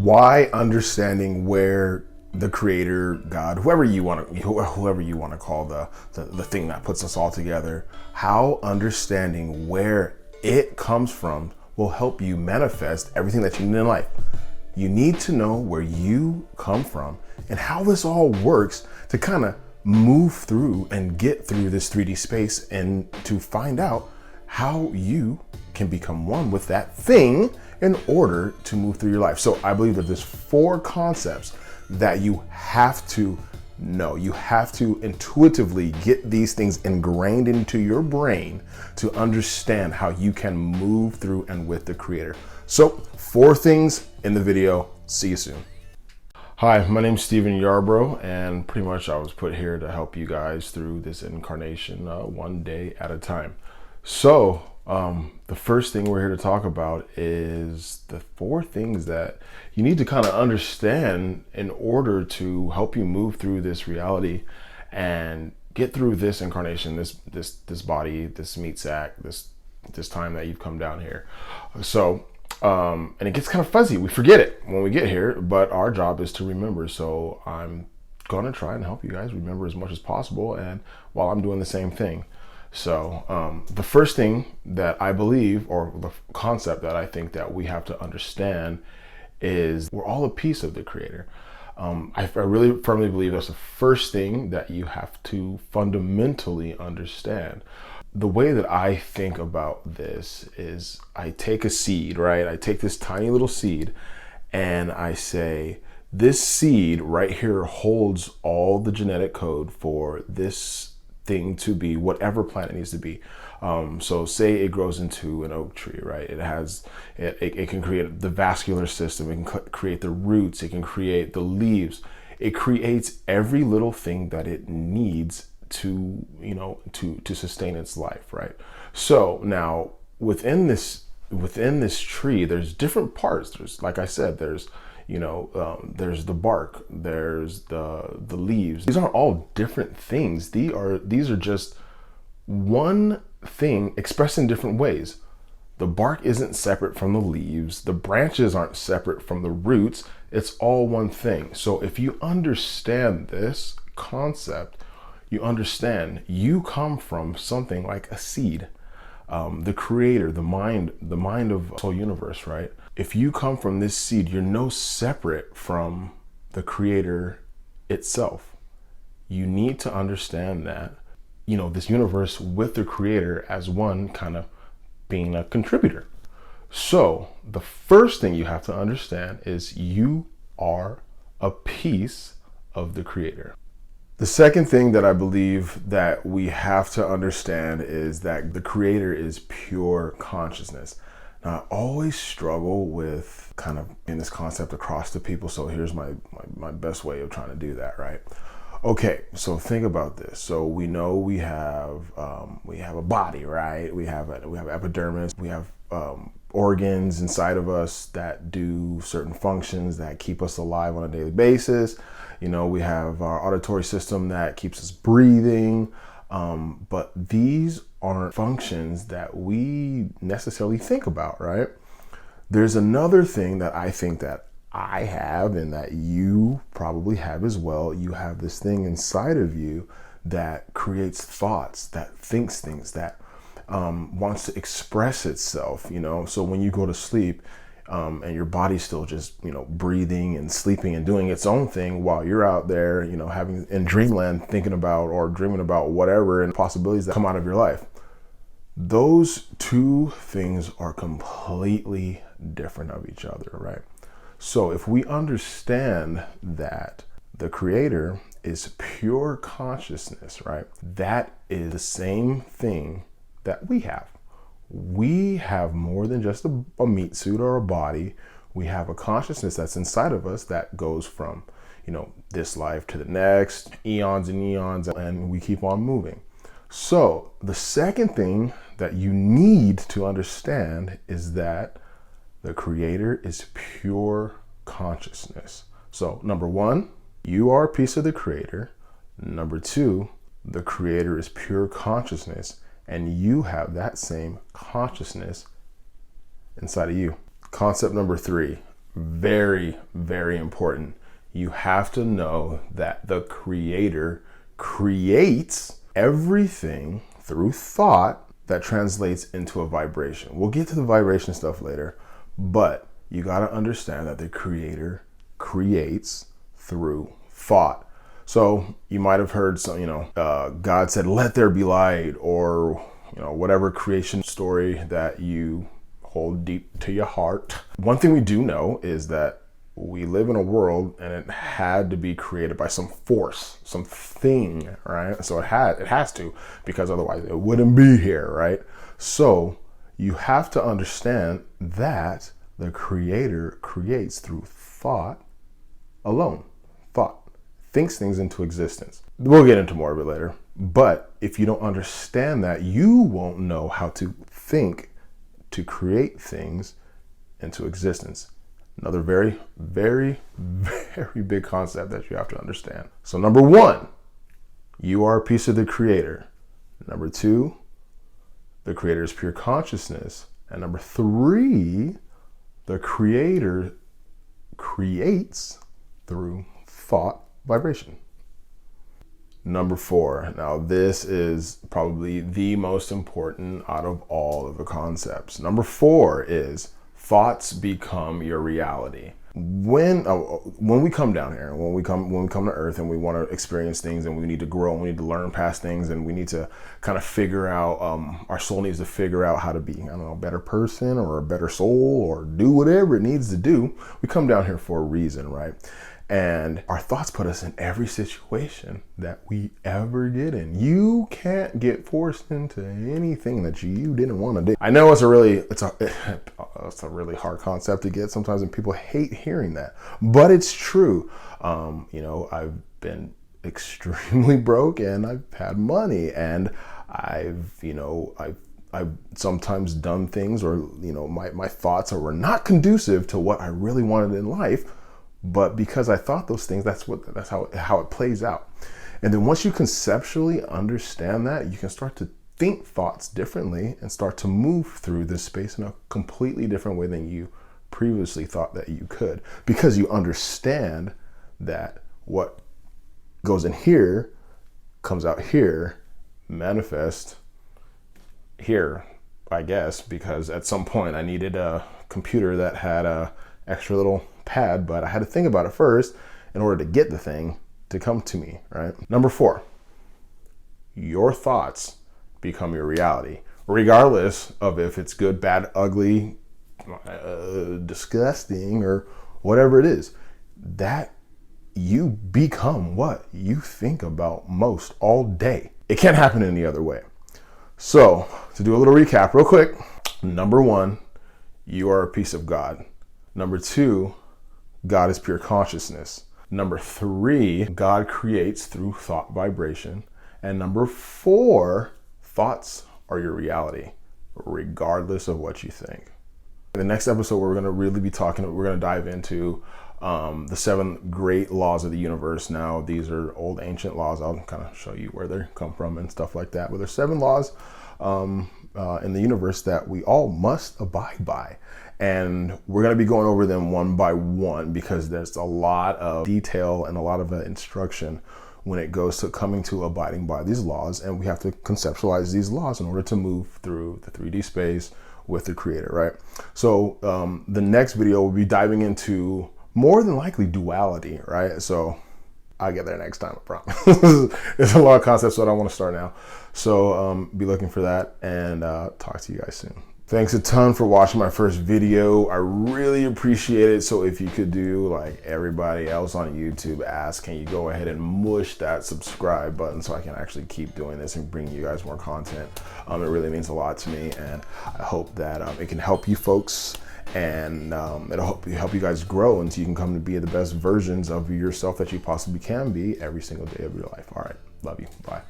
Why understanding where the creator, God, whoever you want to call the thing that puts us all together, how understanding where it comes from will help you manifest everything that you need in life. You need to know where you come from and how this all works to kind of move through and get through this 3D space, and to find out how you can become one with that thing in order to move through your life. So I believe that there's 4 concepts that you have to know. You have to intuitively get these things ingrained into your brain to understand how you can move through and with the creator. So 4 things in the video. See you soon. Hi, my name is Steven Yarbrough, and pretty much I was put here to help you guys through this incarnation one day at a time. So the first thing we're here to talk about is the 4 things that you need to kind of understand in order to help you move through this reality and get through this incarnation, this body, this meat sack, this time that you've come down here. So and it gets kind of fuzzy. We forget it when we get here, but our job is to remember. So I'm gonna try and help you guys remember as much as possible, and while I'm doing the same thing. So the first thing that I believe, or the concept that I think that we have to understand, is we're all a piece of the creator. I really firmly believe that's the first thing that you have to fundamentally understand. The way that I think about this is I take a seed, right? I take this tiny little seed and I say, this seed right here holds all the genetic code for this thing to be whatever plant it needs to be. So say it grows into an oak tree, right? It can create the vascular system, it can create the roots, it can create the leaves. It creates every little thing that it needs to sustain its life, right? So now within this tree, there's different parts. There's, like I said, there's the bark, there's the leaves. These aren't all different things. These are just one thing expressed in different ways. The bark isn't separate from the leaves. The branches aren't separate from the roots. It's all one thing. So if you understand this concept, you understand you come from something like a seed. The creator, the mind of the whole universe, right? If you come from this seed, you're no separate from the creator itself. You need to understand that, this universe with the creator as one, kind of being a contributor. So the first thing you have to understand is you are a piece of the creator. The second thing that I believe that we have to understand is that the creator is pure consciousness. Now, I always struggle with kind of in this concept across to people. So here's my best way of trying to do that, right? Okay, so think about this. So we know we have a body, right? We have epidermis, we have organs inside of us that do certain functions that keep us alive on a daily basis. We have our auditory system that keeps us breathing, but these aren't functions that we necessarily think about, right? There's another thing that I think that I have and that you probably have as well. You have this thing inside of you that creates thoughts, that thinks things, that wants to express itself, So when you go to sleep, and your body's still just, breathing and sleeping and doing its own thing while you're out there, having in dreamland, thinking about or dreaming about whatever and possibilities that come out of your life. Those 2 things are completely different of each other, right? So if we understand that the creator is pure consciousness, right? That is the same thing that we have. We have more than just a meat suit or a body. We have a consciousness that's inside of us that goes from, this life to the next, eons and eons, and we keep on moving. So the second thing that you need to understand is that the creator is pure consciousness. So number 1, you are a piece of the creator. Number 2, the creator is pure consciousness, and you have that same consciousness inside of you. Concept number 3, very, very important. You have to know that the creator creates everything through thought that translates into a vibration. We'll get to the vibration stuff later, but you got to understand that the creator creates through thought. So you might have heard some, God said, "Let there be light," or, whatever creation story that you hold deep to your heart. One thing we do know is that we live in a world and it had to be created by some force, something, right? So it has to, because otherwise it wouldn't be here, right? So you have to understand that the creator creates through thought alone. Thought thinks things into existence. We'll get into more of it later. But if you don't understand that, you won't know how to think to create things into existence. Another very, very, very big concept that you have to understand. So number one, you are a piece of the creator. Number two, the creator is pure consciousness. And number three, the creator creates through thought vibration. Number four, now this is probably the most important out of all of the concepts. Number four is thoughts become your reality. When we come down here, when we come to Earth and we want to experience things and we need to grow and we need to learn past things and we need to kind of figure out, our soul needs to figure out how to be, a better person or a better soul or do whatever it needs to do. We come down here for a reason, right? And our thoughts put us in every situation that we ever get in. You can't get forced into anything that you didn't want to do. I know it's a really hard concept to get sometimes, and people hate hearing that, but it's true. I've been extremely broke and I've had money, and I've sometimes done things, or my thoughts were not conducive to what I really wanted in life. But because I thought those things, that's how it plays out. And then once you conceptually understand that, you can start to think thoughts differently and start to move through this space in a completely different way than you previously thought that you could, because you understand that what goes in here comes out here, manifest here, I guess, because at some point I needed a computer that had a extra little pad, but I had to think about it first in order to get the thing to come to me, right? Number four, your thoughts become your reality, regardless of if it's good, bad, ugly, disgusting, or whatever it is. That you become what you think about most all day. It can't happen any other way. So to do a little recap real quick, number one, you are a piece of God. Number two, God is pure consciousness. Number three, God creates through thought vibration. And number four, thoughts are your reality, regardless of what you think. In the next episode, we're going to really be we're going to dive into the 7 great laws of the universe. Now, these are old ancient laws. I'll kind of show you where they come from and stuff like that. But there's 7 laws in the universe that we all must abide by. And we're going to be going over them one by one, because there's a lot of detail and a lot of instruction when it goes to coming to abiding by these laws. And we have to conceptualize these laws in order to move through the 3D space with the creator, right? So the next video will be diving into more than likely duality, right? So I'll get there next time, I promise. There's a lot of concepts that I want to start now. So be looking for that, and talk to you guys soon. Thanks a ton for watching my first video. I really appreciate it. So if you could do like everybody else on YouTube, can you go ahead and mush that subscribe button so I can actually keep doing this and bring you guys more content. It really means a lot to me, and I hope that it can help you folks, and it'll help you guys grow until you can come to be the best versions of yourself that you possibly can be every single day of your life. All right, love you, bye.